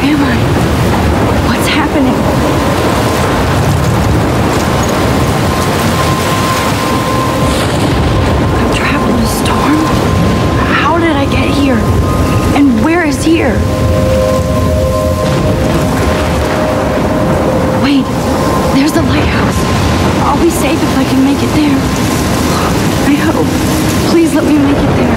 am I? What's happening? I'm trapped in a storm? How did I get here? And where is here? Wait, there's the lighthouse. I'll be safe if I can make it there. I hope. Please let me make it there.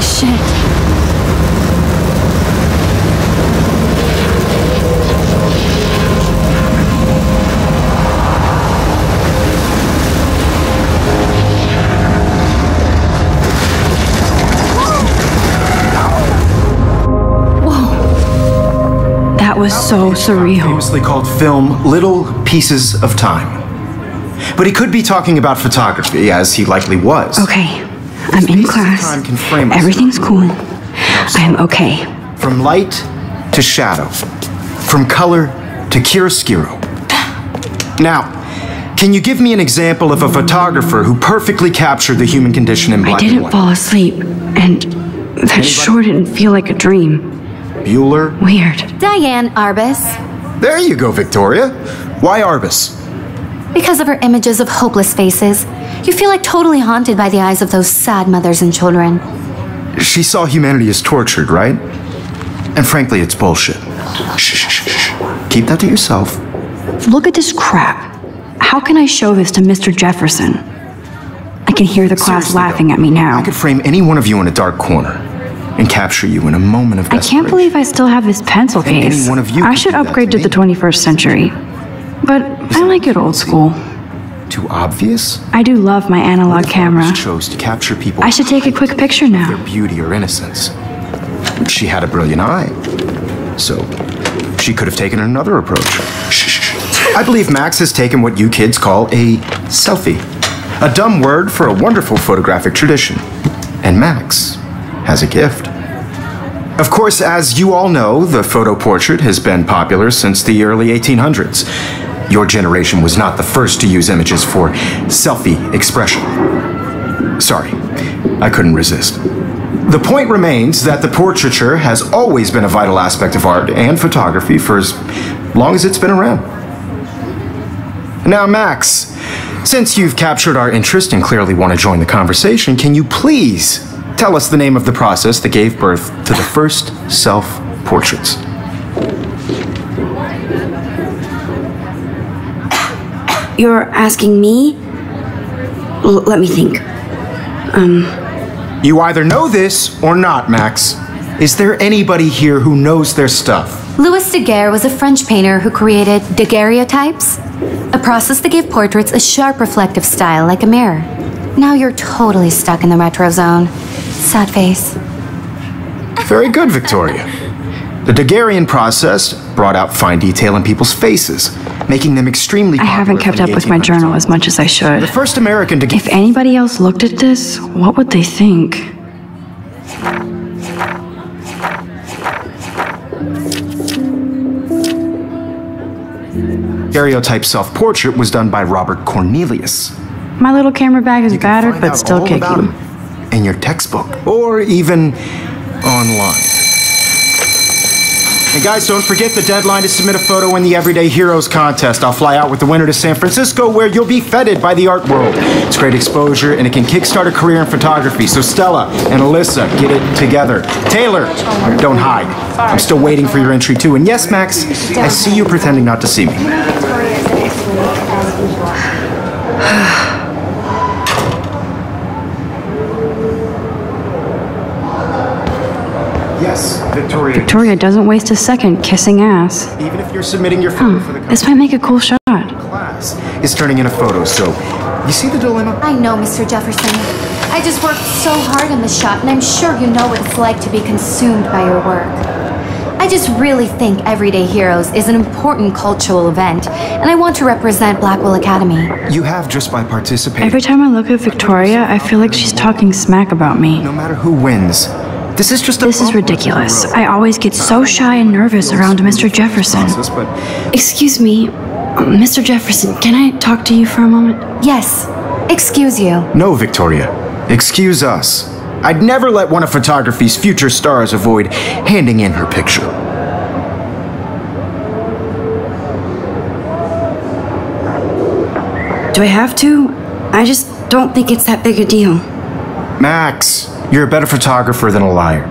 Shit. That was so surreal. Famously called film Little Pieces of Time. But he could be talking about photography, as he likely was. Okay, I'm in class. Everything's cool. I'm okay. From light to shadow. From color to chiaroscuro. Now, can you give me an example of a photographer who perfectly captured the human condition in black and white? I didn't fall asleep, and that sure didn't feel like a dream. Bueller? Weird. Diane Arbus. There you go, Victoria. Why Arbus? Because of her images of hopeless faces, you feel like totally haunted by the eyes of those sad mothers and children. She saw humanity as tortured, right? And frankly, it's bullshit. Shh, shh, shh, shh. Keep that to yourself. Look at this crap. How can I show this to Mr. Jefferson? I can hear the class Seriously, laughing at me now. I could frame any one of you in a dark corner and capture you in a moment of desperation. I can't believe I still have this pencil case. Any one of you I should upgrade to the 21st century. But I like it old school. Too obvious? I do love my analog camera. Chose to capture people. I should take a quick picture now. Their beauty or innocence. She had a brilliant eye, so she could have taken another approach. Shh. I believe Max has taken what you kids call a selfie, a dumb word for a wonderful photographic tradition. And Max has a gift. Of course, as you all know, the photo portrait has been popular since the early 1800s. Your generation was not the first to use images for selfie expression. Sorry, I couldn't resist. The point remains that the portraiture has always been a vital aspect of art and photography for as long as it's been around. Now, Max, since you've captured our interest and clearly want to join the conversation, can you please tell us the name of the process that gave birth to the first self-portraits? You're asking me? Let me think. You either know this or not, Max. Is there anybody here who knows their stuff? Louis Daguerre was a French painter who created daguerreotypes, a process that gave portraits a sharp reflective style like a mirror. Now you're totally stuck in the retro zone. Sad face. Very good, Victoria. The Daguerrean process brought out fine detail in people's faces, making them extremely popular. I haven't kept up with my journal as much as I should. The first American to... If anybody else looked at this, what would they think? Daguerreotype self-portrait was done by Robert Cornelius. My little camera bag is battered, but still kicking. In your textbook, or even online. And guys, don't forget the deadline to submit a photo in the Everyday Heroes contest. I'll fly out with the winner to San Francisco, where you'll be feted by the art world. It's great exposure, and it can kickstart a career in photography. So Stella and Alyssa, get it together. Taylor, don't hide. I'm still waiting for your entry too. And yes, Max, I see you pretending not to see me. Yes, Victoria. Victoria doesn't waste a second kissing ass. Even if you're submitting your photo for the This might make a cool shot. class. has is turning in a photo, so you see the dilemma? I know, Mr. Jefferson. I just worked so hard on the shot, and I'm sure you know what it's like to be consumed by your work. I just really think Everyday Heroes is an important cultural event, and I want to represent Blackwell Academy. You have just by participating. Every time I look at Victoria, I feel like she's talking smack about me. No matter who wins, this is just a This is ridiculous. I always get so shy and nervous around Mr. Jefferson. Excuse me, Mr. Jefferson, can I talk to you for a moment? Yes, excuse you. No, Victoria. Excuse us. I'd never let one of photography's future stars avoid handing in her picture. Do I have to? I just don't think it's that big a deal. Max, you're a better photographer than a liar.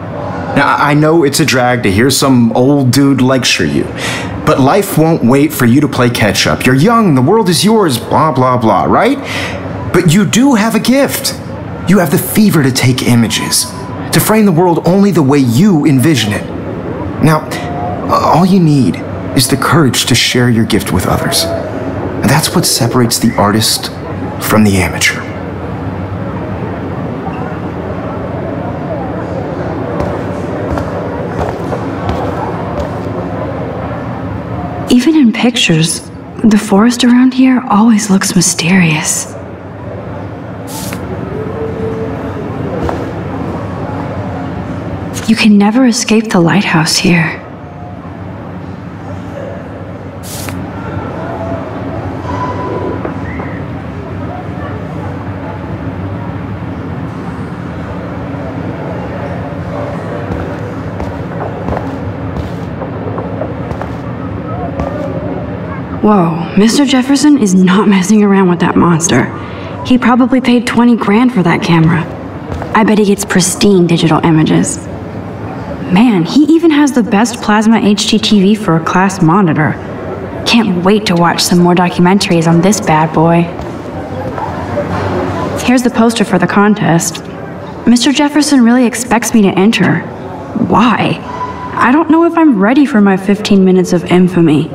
Now, I know it's a drag to hear some old dude lecture you, but life won't wait for you to play catch up. You're young, the world is yours, blah, blah, blah, right? But you do have a gift. You have the fever to take images, to frame the world only the way you envision it. Now, all you need is the courage to share your gift with others. And that's what separates the artist from the amateur. Even in pictures, the forest around here always looks mysterious. You can never escape the lighthouse here. Whoa, Mr. Jefferson is not messing around with that monster. He probably paid 20 grand for that camera. I bet he gets pristine digital images. Man, he even has the best plasma HDTV for a class monitor. Can't wait to watch some more documentaries on this bad boy. Here's the poster for the contest. Mr. Jefferson really expects me to enter. Why? I don't know if I'm ready for my 15 minutes of infamy.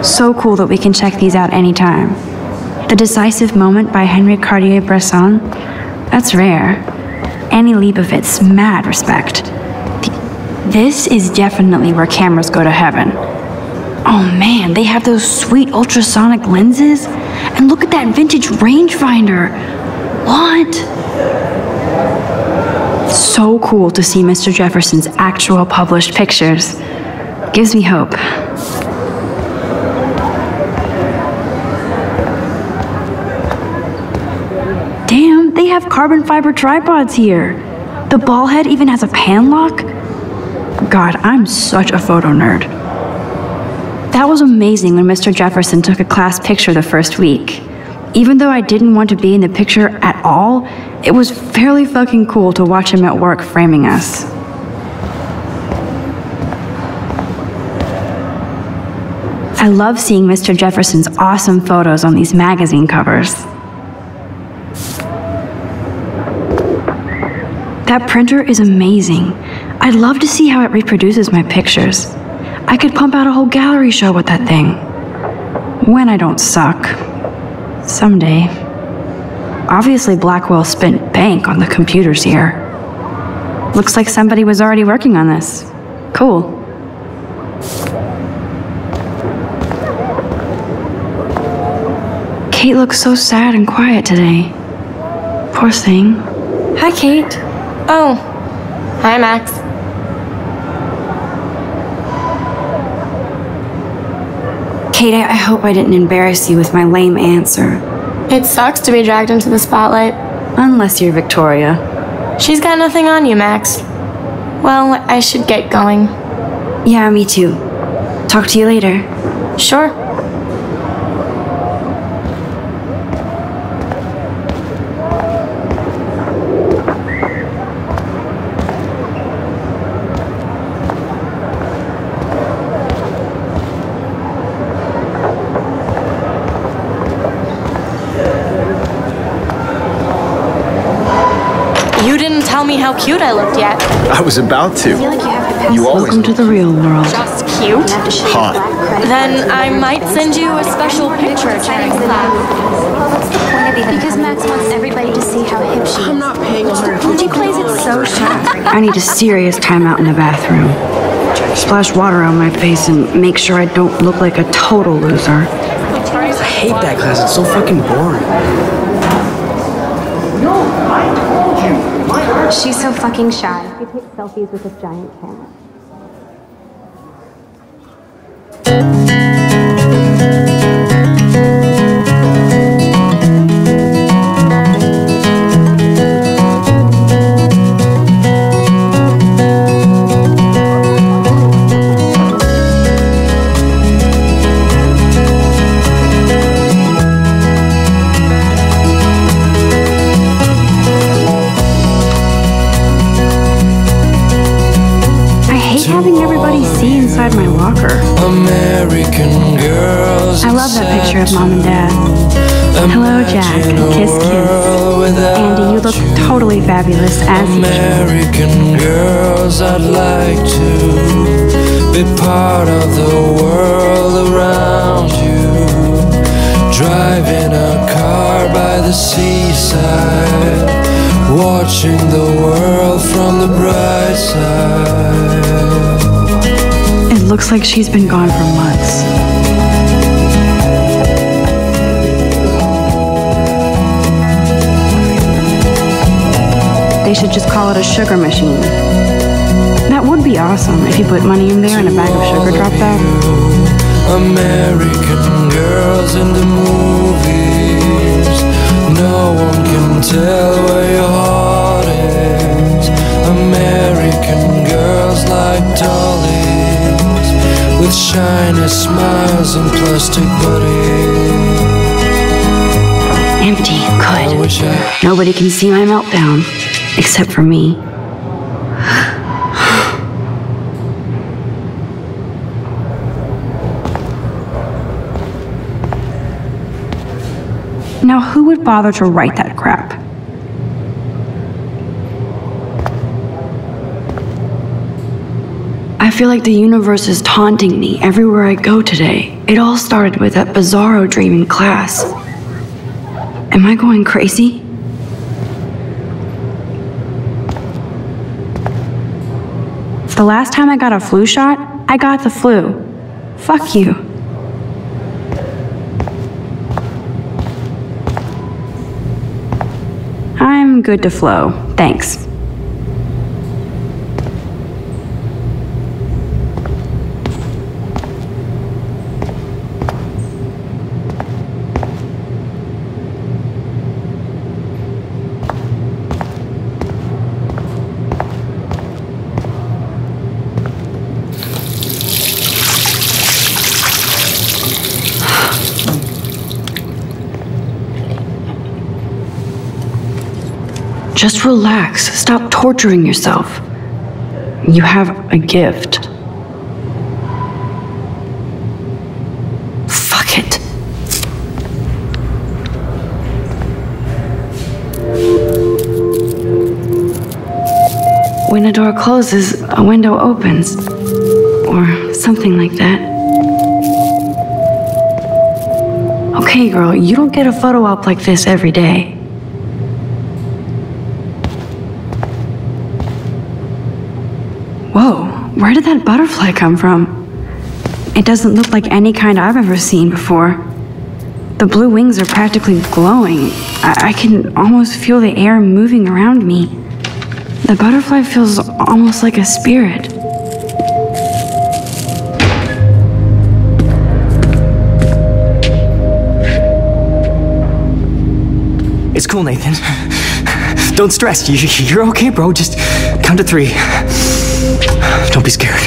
So cool that we can check these out anytime. The Decisive Moment by Henry Cartier-Bresson, that's rare. Annie Leibovitz, mad respect. This is definitely where cameras go to heaven. Oh man, they have those sweet ultrasonic lenses. And look at that vintage rangefinder. What? So cool to see Mr. Jefferson's actual published pictures. Gives me hope. Damn, they have carbon fiber tripods here. The ball head even has a pan lock. God, I'm such a photo nerd. That was amazing when Mr. Jefferson took a class picture the first week. Even though I didn't want to be in the picture at all, it was fairly fucking cool to watch him at work framing us. I love seeing Mr. Jefferson's awesome photos on these magazine covers. That printer is amazing. I'd love to see how it reproduces my pictures. I could pump out a whole gallery show with that thing. When I don't suck. Someday. Obviously, Blackwell spent bank on the computers here. Looks like somebody was already working on this. Cool. Kate looks so sad and quiet today. Poor thing. Hi, Kate. Oh, hi, Max. Kate, I hope I didn't embarrass you with my lame answer. It sucks to be dragged into the spotlight. Unless you're Victoria. She's got nothing on you, Max. Well, I should get going. Yeah, me too. Talk to you later. Sure. You didn't tell me how cute I looked yet. I was about to. You always Welcome to the real world. Just cute? hot. Then I might send you a special picture during class. Because Max wants everybody to see how hip she is. I'm not paying $150. She plays it so sharp. I need a serious timeout in the bathroom. Splash water on my face and make sure I don't look like a total loser. I hate that class. It's so fucking boring. She's so fucking shy. She takes selfies with a giant camera. My locker. American girls. I love that picture of Mom and Dad. Hello, Jack. Kiss, kiss. Andy, you look totally fabulous as usual. American girls, I'd like to be part of the world around you. Driving a car by the seaside, watching the world from the bright side. It looks like she's been gone for months. They should just call it a sugar machine. That would be awesome if you put money in there and a bag of sugar dropped out. American girls in the movies, no one can tell where your heart is. American girls like dollies, with shiny smiles and plastic bodies. Empty, good. Nobody can see my meltdown, except for me. Now, who would bother to write that crap? I feel like the universe is taunting me everywhere I go today. It all started with that bizarro dream in class. Am I going crazy? The last time I got a flu shot, I got the flu. Fuck you. I'm good to flow, thanks. Just relax. Stop torturing yourself. You have a gift. Fuck it. When a door closes, a window opens. Or something like that. Okay, girl, you don't get a photo op like this every day. Whoa, where did that butterfly come from? It doesn't look like any kind I've ever seen before. The blue wings are practically glowing. I can almost feel the air moving around me. The butterfly feels almost like a spirit. It's cool, Nathan. Don't stress. You're okay, bro. Just count to 3. Don't be scared.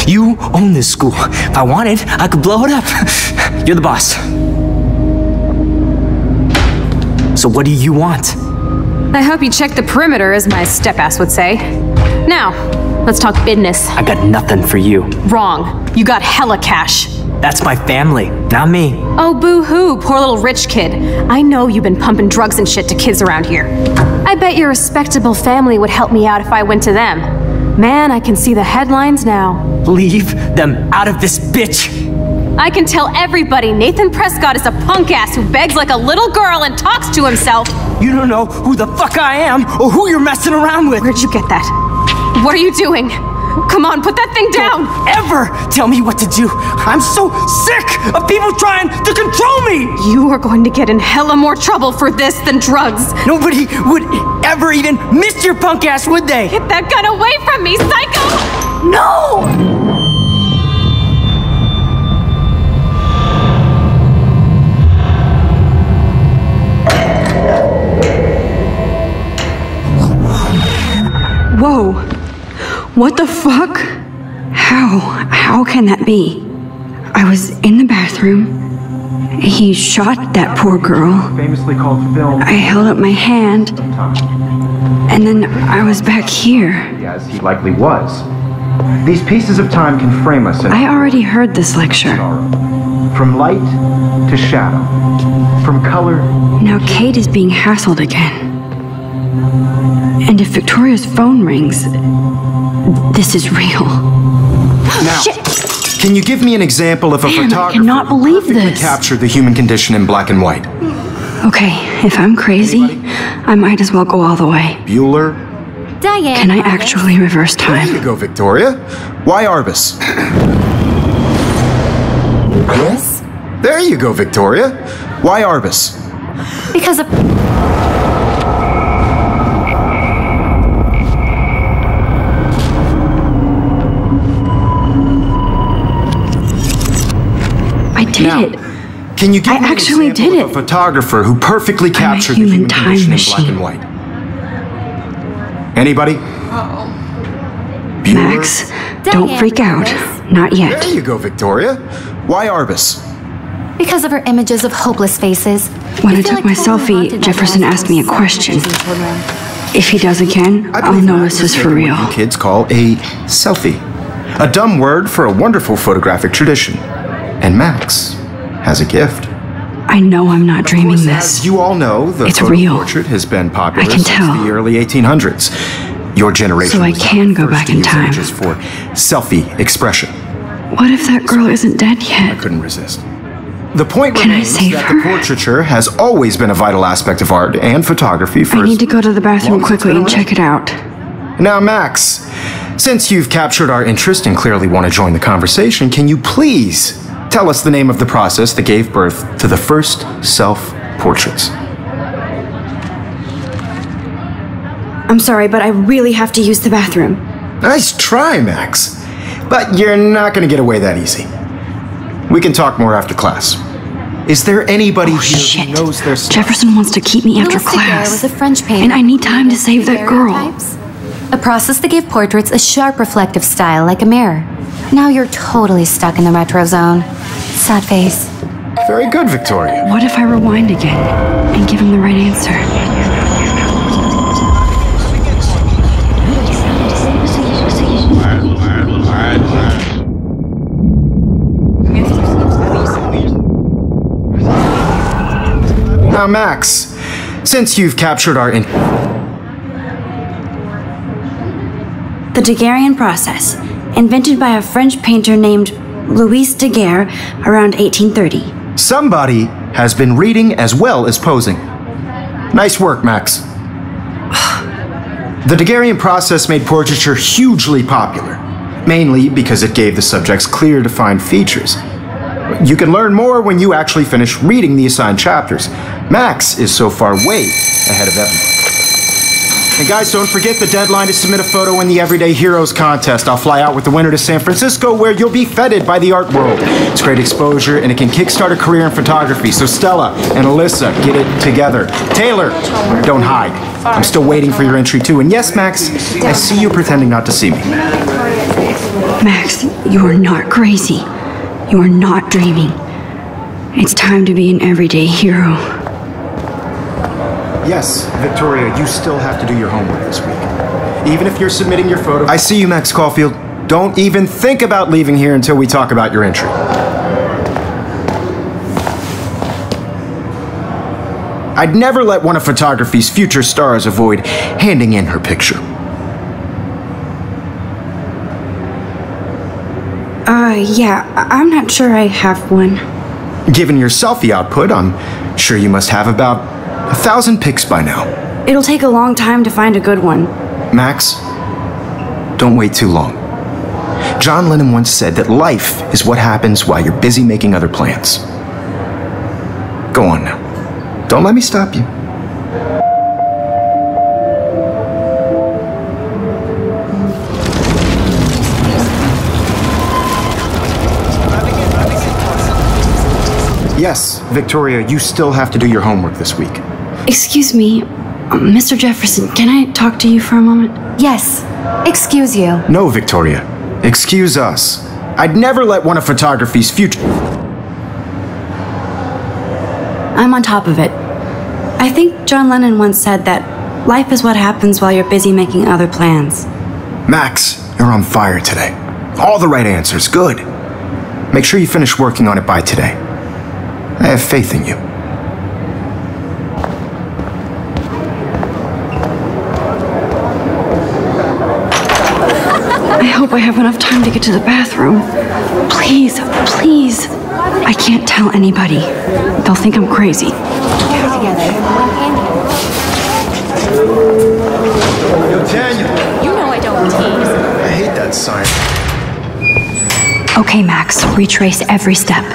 You own this school. If I wanted, I could blow it up. You're the boss. So what do you want? I hope you checked the perimeter, as my step-ass would say. Now, let's talk business. I got nothing for you. Wrong. You got hella cash. That's my family, not me. Oh, boo-hoo, poor little rich kid. I know you've been pumping drugs and shit to kids around here. I bet your respectable family would help me out if I went to them. Man, I can see the headlines now. Leave them out of this bitch. I can tell everybody Nathan Prescott is a punk ass who begs like a little girl and talks to himself. You don't know who the fuck I am or who you're messing around with. Where'd you get that? What are you doing? Come on, put that thing down! Don't ever tell me what to do! I'm so sick of people trying to control me! You are going to get in hella more trouble for this than drugs. Nobody would ever even miss your punk ass, would they? Get that gun away from me, psycho! No! Whoa! What the fuck? How can that be? I was in the bathroom. He shot that poor girl. Famously called film. I held up my hand. And then I was back here. As he likely was. These pieces of time can frame us in I already heard this lecture. from light to shadow. From color. Now Kate is being hassled again. And if Victoria's phone rings, this is real. Now, Shit. Can you give me an example of a Man, I photographer cannot believe who perfectly this. captured the human condition in black and white? Okay, if I'm crazy, I might as well go all the way. Bueller? Diane. Can I Arbus. actually reverse There time? you go, Victoria. Why Arbus? Yes? There you go, Victoria. Why Arbus? Because of... I did Now, it. Can you give I me actually an example did of it. a photographer who perfectly captured the human human time condition machine. in black and white? Anybody? Bueller? Max, don't Diane freak out. Arbus. Not yet. There you go, Victoria. Why Arbus? Because of her images of hopeless faces. When I feel took my totally selfie, haunted by Jefferson the asked me a last question. in children. If he does again, I I'll believe know Max this is has for taken real. what you kids call a selfie. A dumb word for a wonderful photographic tradition. And Max has a gift. I know I'm not dreaming As this. you all know, the It's photo real. portrait has been popular I can since tell. the early 1800s. Your generation So I was can the go first back to in use time. images for selfie expression. What if that girl isn't dead I yet? couldn't resist. The point Can I remains save that her? the portraiture has always been a vital aspect of art and photography for I need to go to the bathroom long as it's quickly been and around. check it out. Now, Max, since you've captured our interest and clearly want to join the conversation, can you please tell us the name of the process that gave birth to the first self-portraits? I'm sorry, but I really have to use the bathroom. Nice try, Max. But you're not going to get away that easy. We can talk more after class. Is there anybody here Shit. who knows their stuff? Jefferson wants to keep me after Louis Daguerre class. was a French painter. And I need time to save that girl. Daguerreotypes. A process that gave portraits a sharp reflective style like a mirror. Now you're totally stuck in the retro zone. Sad face. Very good, Victoria. What if I rewind again and give him the right answer? Now, Max, since you've captured our The Daguerrean process, invented by a French painter named Louis Daguerre around 1830. somebody has been reading as well as posing. Nice work, Max. The Daguerrean process made portraiture hugely popular, mainly because it gave the subjects clear, defined features. You can learn more when you actually finish reading the assigned chapters. Max is so far way ahead of everyone. And guys, don't forget the deadline to submit a photo in the Everyday Heroes contest. I'll fly out with the winner to San Francisco, where you'll be feted by the art world. It's great exposure, and it can kickstart a career in photography. So Stella and Alyssa, get it together. Taylor, don't hide. I'm still waiting for your entry too. And yes, Max, I see you pretending not to see me. Max, you are not crazy. You are not dreaming. It's time to be an everyday hero. Yes, Victoria, you still have to do your homework this week. Even if you're submitting your photo. I see you, Max Caulfield. Don't even think about leaving here until we talk about your entry. I'd never let one of photography's future stars avoid handing in her picture. Yeah, I'm not sure I have one. Given your selfie output, I'm sure you must have about 1,000 pics by now. It'll take a long time to find a good one. Max, don't wait too long. John Lennon once said that life is what happens while you're busy making other plans. Go on now. Don't let me stop you. Yes, Victoria, you still have to do your homework this week. Excuse me, Mr. Jefferson, can I talk to you for a moment? Yes. Excuse you. No, Victoria. Excuse us. I'd never let one of photography's future... I'm on top of it. I think John Lennon once said that life is what happens while you're busy making other plans. Max, you're on fire today. All the right answers, good. Make sure you finish working on it by today. I have faith in you. I hope I have enough time to get to the bathroom. Please, please. I can't tell anybody. They'll think I'm crazy. Yo, Daniel. You know I don't tease. I hate that sign. Okay, Max, retrace every step.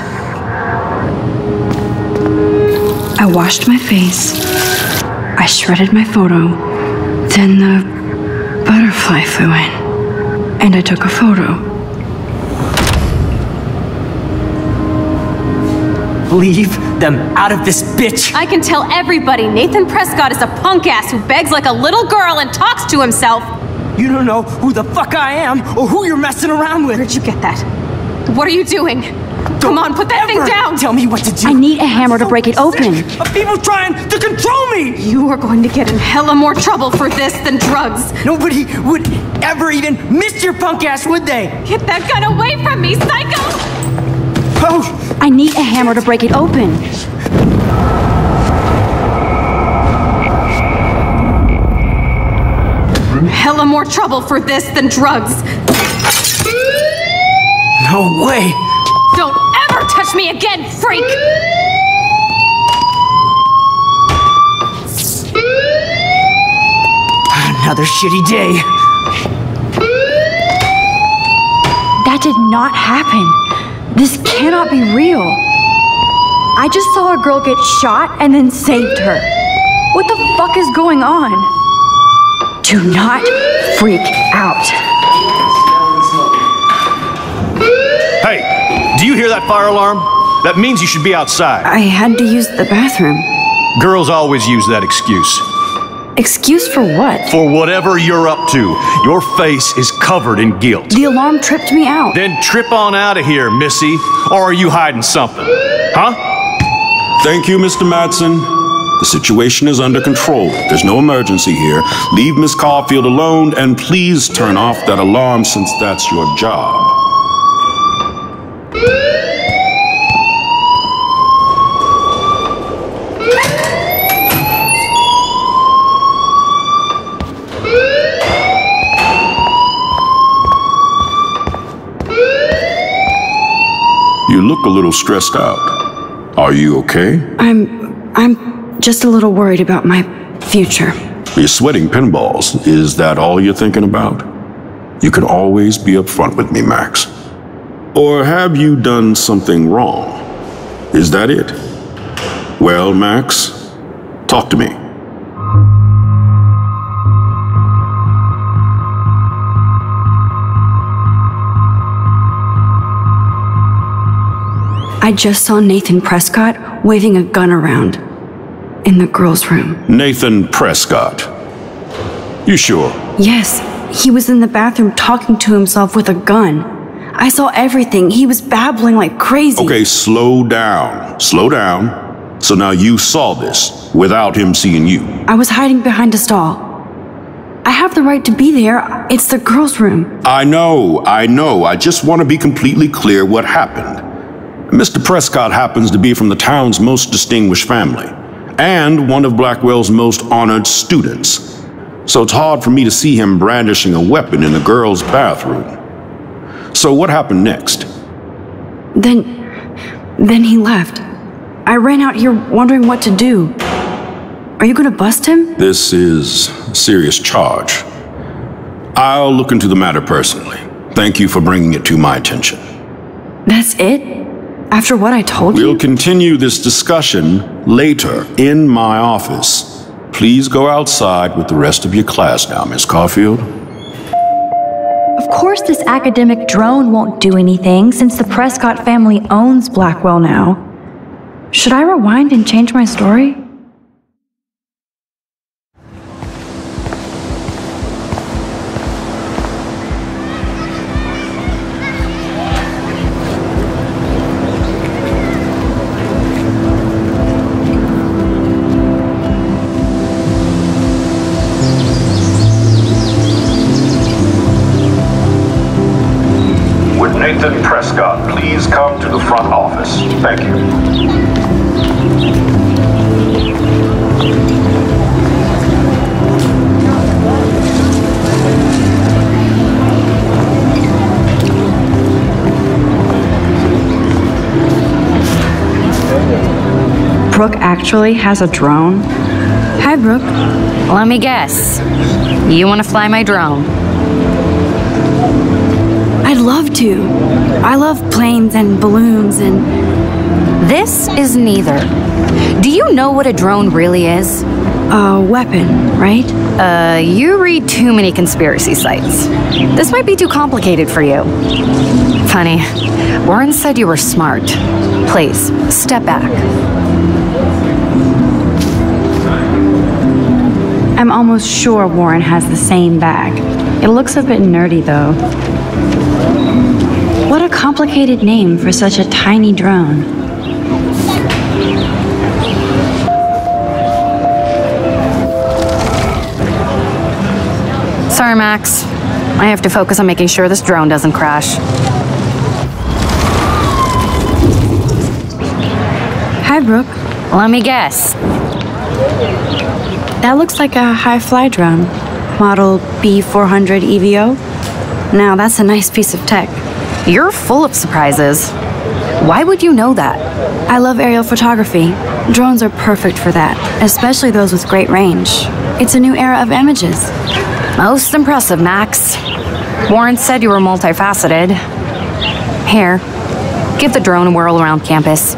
I washed my face. I shredded my photo. Then the butterfly flew in. And I took a photo. Leave them out of this bitch! I can tell everybody Nathan Prescott is a punk ass who begs like a little girl and talks to himself. You don't know who the fuck I am or who you're messing around with. Where'd you get that? What are you doing? Come on, put that thing down! Tell me what to do. I need a hammer to break it open. Of people trying to control me! You are going to get in hella more trouble for this than drugs. Nobody would ever even miss your punk ass, would they? Get that gun away from me, psycho! Oh! I need a hammer to break it open. Hella more trouble for this than drugs. No way! Don't ever touch me again, freak! Another shitty day. That did not happen. This cannot be real. I just saw a girl get shot and then saved her. What the fuck is going on? Do not freak out. Hey, do you hear that fire alarm? That means you should be outside. I had to use the bathroom. Girls always use that excuse. Excuse for what? For whatever you're up to, your face is covered in guilt. The alarm tripped me out. Then trip on out of here, missy. Or are you hiding something? Huh? Thank you, Mr. Madsen. The situation is under control. There's no emergency here. Leave Miss Caulfield alone, and please turn off that alarm since that's your job. You look a little stressed out. Are you okay? I'm just a little worried about my future. You're sweating pinballs. Is that all you're thinking about? You can always be upfront with me, Max. Or have you done something wrong? Is that it? Well, Max, talk to me. I just saw Nathan Prescott waving a gun around in the girls' room. Nathan Prescott. You sure? Yes, he was in the bathroom talking to himself with a gun. I saw everything. He was babbling like crazy. Okay, slow down. Slow down. So now you saw this without him seeing you. I was hiding behind a stall. I have the right to be there. It's the girls' room. I know. I just want to be completely clear what happened. Mr. Prescott happens to be from the town's most distinguished family. and one of Blackwell's most honored students. So it's hard for me to see him brandishing a weapon in the girls' bathroom. So what happened next? Then he left. I ran out here wondering what to do. Are you gonna bust him? This is a serious charge. I'll look into the matter personally. Thank you for bringing it to my attention. That's it? After what I told you? We'll continue this discussion later in my office. Please go outside with the rest of your class now, Miss Caulfield. Of course this academic drone won't do anything since the Prescott family owns Blackwell now. Should I rewind and change my story? Nathan Prescott, please come to the front office. Thank you. Brooke actually has a drone? Hi, Brooke. Let me guess. You want to fly my drone? I'd love to. I love planes and balloons and... This is neither. Do you know what a drone really is? A weapon, right? You read too many conspiracy sites. This might be too complicated for you. Funny, Warren said you were smart. Please, step back. I'm almost sure Warren has the same bag. It looks a bit nerdy, though. What a complicated name for such a tiny drone. Sorry, Max. I have to focus on making sure this drone doesn't crash. Hi, Brooke. Let me guess. That looks like a high-fly drone. Model B400 EVO. Now, that's a nice piece of tech. You're full of surprises. Why would you know that? I love aerial photography. Drones are perfect for that, especially those with great range. It's a new era of images. Most impressive, Max. Warren said you were multifaceted. Here, give the drone a whirl around campus.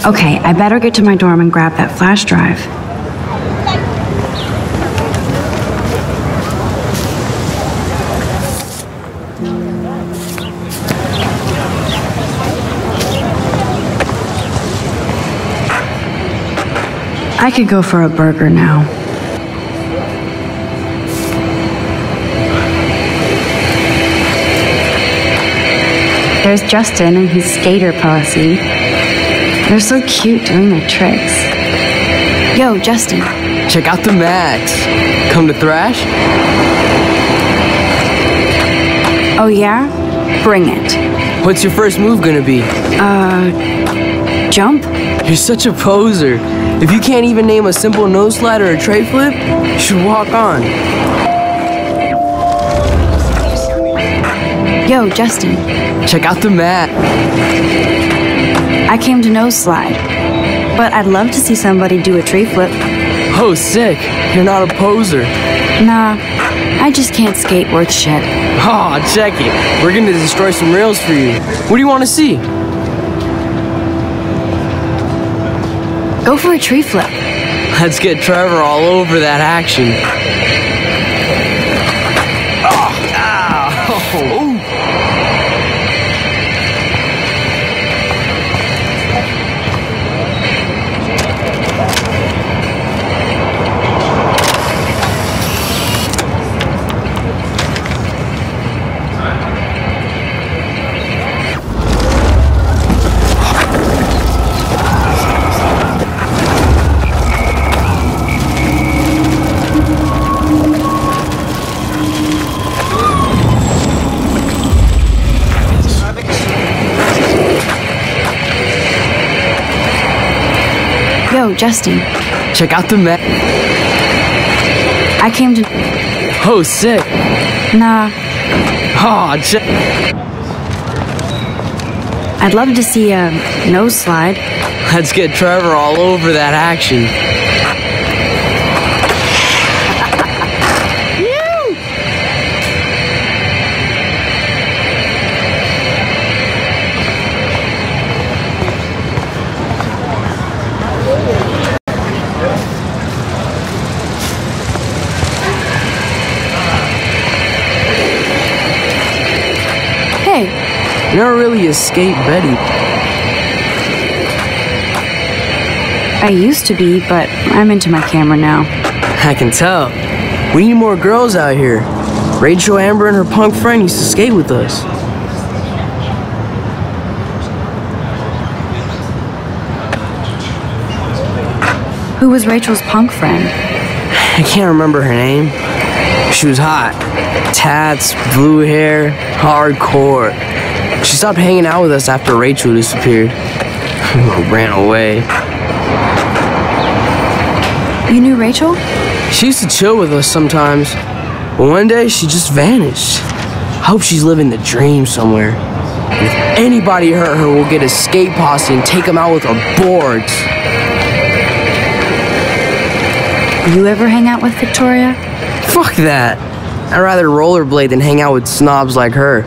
Okay, I better get to my dorm and grab that flash drive. I could go for a burger now. There's Justin and his skater posse. They're so cute doing their tricks. Yo, Justin. Check out the Max. Come to thrash? Oh yeah? Bring it. What's your first move gonna be? Jump? You're such a poser. If you can't even name a simple nose slide or a tray flip, you should walk on. Yo, Justin. Check out the mat. I came to nose slide, but I'd love to see somebody do a tree flip. Oh, sick. You're not a poser. Nah, I just can't skate worth shit. Aw, check it. We're gonna destroy some rails for you. What do you want to see? Go for a tree flip. Let's get Trevor all over that action. Oh, ow. Yo, Justin. Check out the mat. I came to... Oh, sick. Nah. Aw, check... I'd love to see a nose slide. Let's get Trevor all over that action. You're not really a skate Betty. I used to be, but I'm into my camera now. I can tell. We need more girls out here. Rachel, Amber, and her punk friend used to skate with us. Who was Rachel's punk friend? I can't remember her name. She was hot. Tats, blue hair, hardcore. She stopped hanging out with us after Rachel disappeared. Ran away. You knew Rachel? She used to chill with us sometimes. But one day, she just vanished. I hope she's living the dream somewhere. And if anybody hurt her, we'll get a skate posse and take them out with our boards. You ever hang out with Victoria? Fuck that. I'd rather rollerblade than hang out with snobs like her.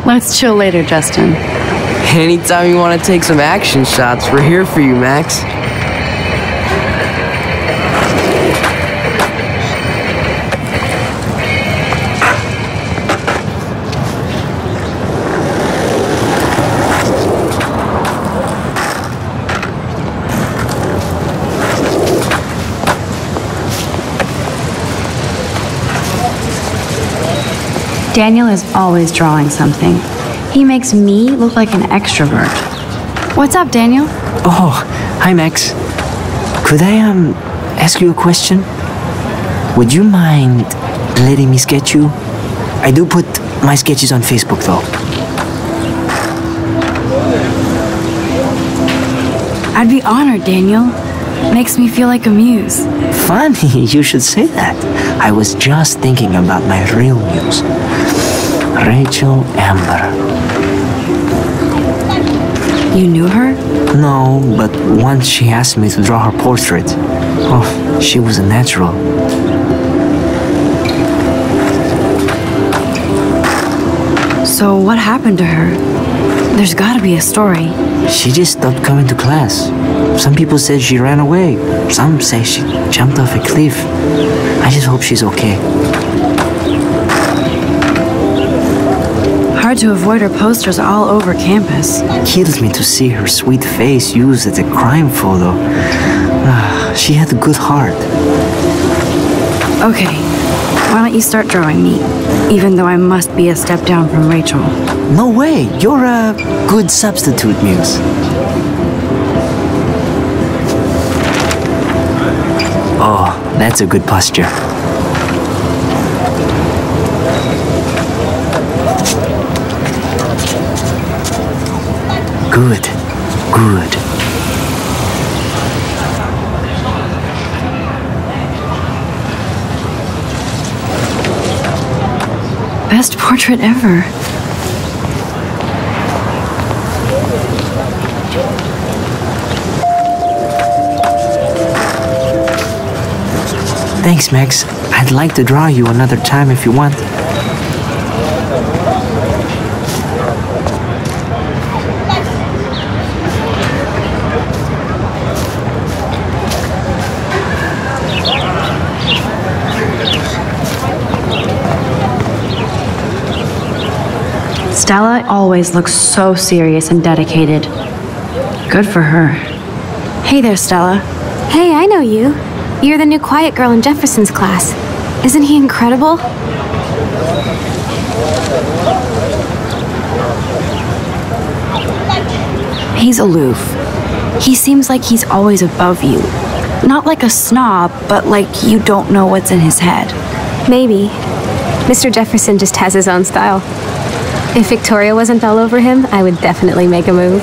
Let's chill later, Justin. Anytime you want to take some action shots, we're here for you, Max. Daniel is always drawing something. He makes me look like an extrovert. What's up, Daniel? Oh, hi, Max. Could I, ask you a question? Would you mind letting me sketch you? I do put my sketches on Facebook, though. I'd be honored, Daniel. Makes me feel like a muse. Funny, you should say that. I was just thinking about my real muse. Rachel Amber. You knew her? No, but once she asked me to draw her portrait. Oh, she was a natural. So what happened to her? There's gotta be a story. She just stopped coming to class. Some people said she ran away. Some say she jumped off a cliff. I just hope she's okay. Hard to avoid her posters all over campus. Kills me to see her sweet face used as a crime photo. She had a good heart. Okay, why don't you start drawing me? Even though I must be a step down from Rachel. No way, you're a good substitute, Muse. Oh, that's a good posture. good. Best portrait ever. Thanks, Max. I'd like to draw you another time if you want. Stella always looks so serious and dedicated. Good for her. Hey there, Stella. Hey, I know you. You're the new quiet girl in Jefferson's class. Isn't he incredible? He's aloof. He seems like he's always above you. Not like a snob, but like you don't know what's in his head. Maybe. Mr. Jefferson just has his own style. If Victoria wasn't all over him, I would definitely make a move.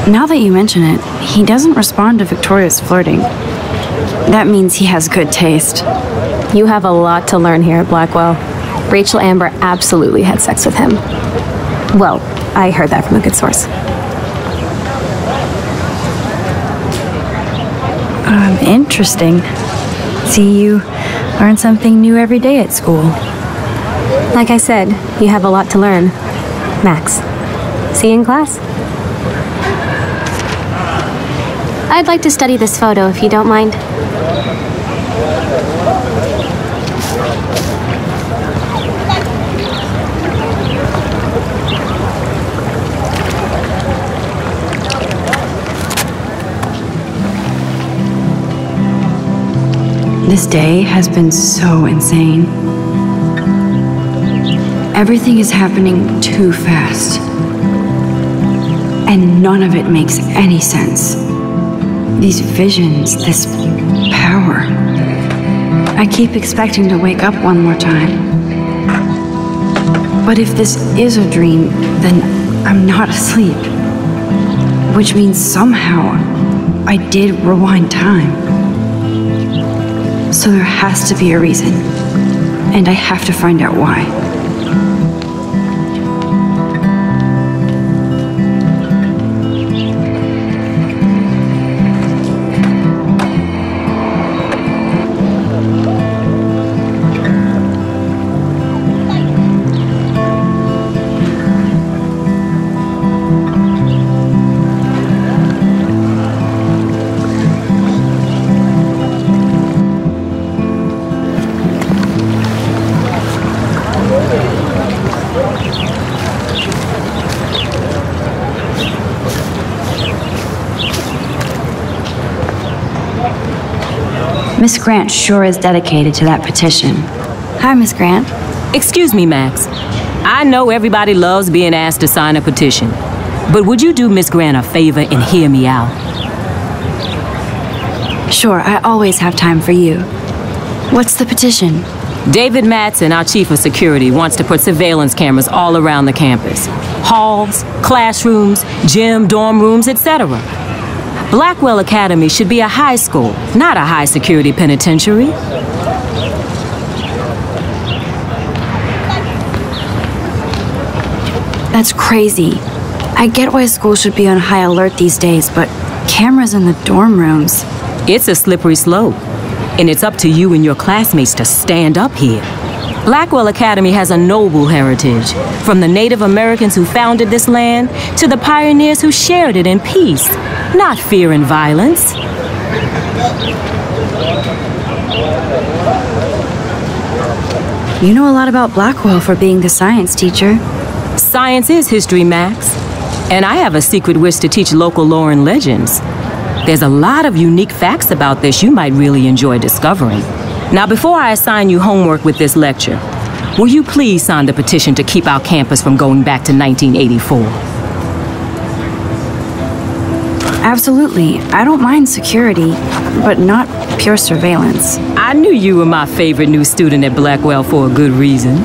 Now that you mention it, he doesn't respond to Victoria's flirting. That means he has good taste. You have a lot to learn here at Blackwell. Rachel Amber absolutely had sex with him. Well, I heard that from a good source. Interesting. See, you learn something new every day at school. Like I said, you have a lot to learn. Max, see you in class. I'd like to study this photo if you don't mind. This day has been so insane. Everything is happening too fast. And none of it makes any sense. These visions, this power. I keep expecting to wake up one more time. But if this is a dream, then I'm not asleep. Which means somehow I did rewind time. So there has to be a reason. And I have to find out why. Miss Grant sure is dedicated to that petition. Hi, Miss Grant. Excuse me, Max. I know everybody loves being asked to sign a petition, but would you do Miss Grant a favor and hear me out? Sure, I always have time for you. What's the petition? David Matson, our chief of security, wants to put surveillance cameras all around the campus. Halls, classrooms, gym, dorm rooms, etc. Blackwell Academy should be a high school, not a high-security penitentiary. That's crazy. I get why schools should be on high alert these days, but cameras in the dorm rooms... It's a slippery slope, and it's up to you and your classmates to stand up here. Blackwell Academy has a noble heritage, from the Native Americans who founded this land to the pioneers who shared it in peace, not fear and violence. You know a lot about Blackwell for being the science teacher. Science is history, Max. And I have a secret wish to teach local lore and legends. There's a lot of unique facts about this you might really enjoy discovering. Now, before I assign you homework with this lecture, will you please sign the petition to keep our campus from going back to 1984? Absolutely. I don't mind security, but not pure surveillance. I knew you were my favorite new student at Blackwell for a good reason.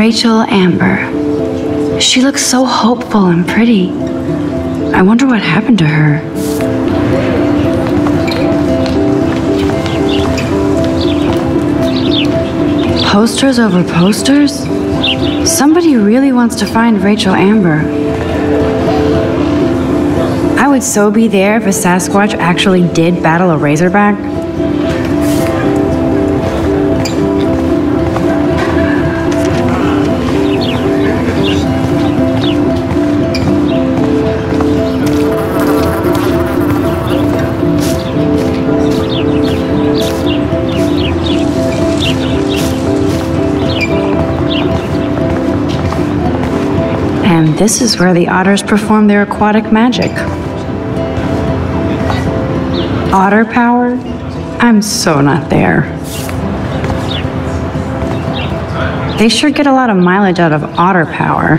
Rachel Amber. She looks so hopeful and pretty. I wonder what happened to her. Posters over posters? Somebody really wants to find Rachel Amber. I would so be there if a Sasquatch actually did battle a Razorback. And this is where the otters perform their aquatic magic. Otter power? I'm so not there. They sure get a lot of mileage out of otter power.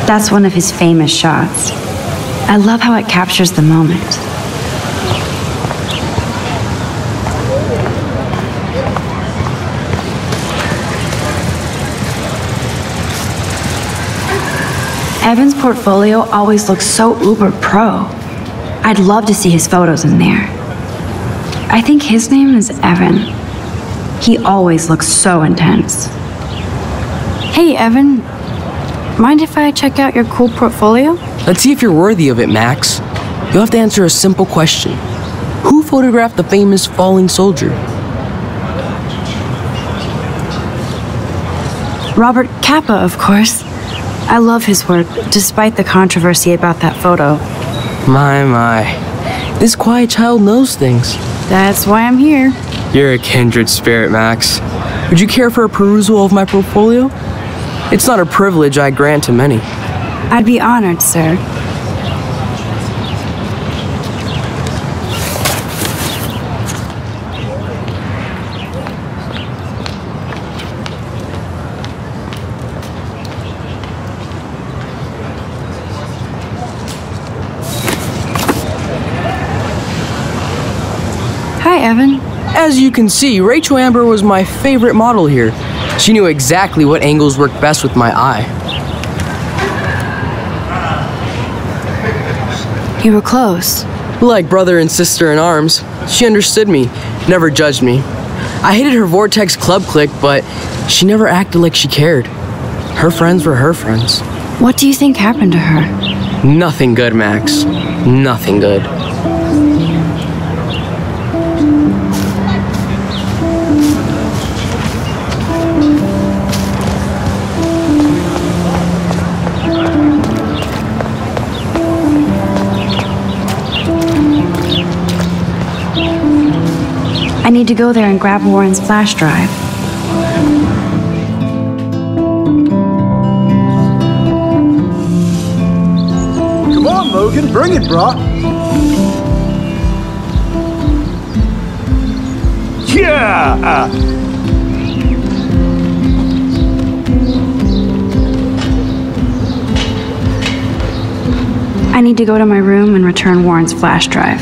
That's one of his famous shots. I love how it captures the moment. Evan's portfolio always looks so uber pro. I'd love to see his photos in there. I think his name is Evan. He always looks so intense. Hey, Evan. Mind if I check out your cool portfolio? Let's see if you're worthy of it, Max. You'll have to answer a simple question. Who photographed the famous falling soldier? Robert Capa, of course. I love his work, despite the controversy about that photo. My. This quiet child knows things. That's why I'm here. You're a kindred spirit, Max. Would you care for a perusal of my portfolio? It's not a privilege I grant to many. I'd be honored, sir. Hi, Evan. As you can see, Rachel Amber was my favorite model here. She knew exactly what angles worked best with my eye. You were close. Like brother and sister in arms. She understood me, never judged me. I hated her Vortex Club clique, but she never acted like she cared. Her friends were her friends. What do you think happened to her? Nothing good, Max. Nothing good. I need to go there and grab Warren's flash drive. Come on, Logan, bring it, brah. Yeah! I need to go to my room and return Warren's flash drive.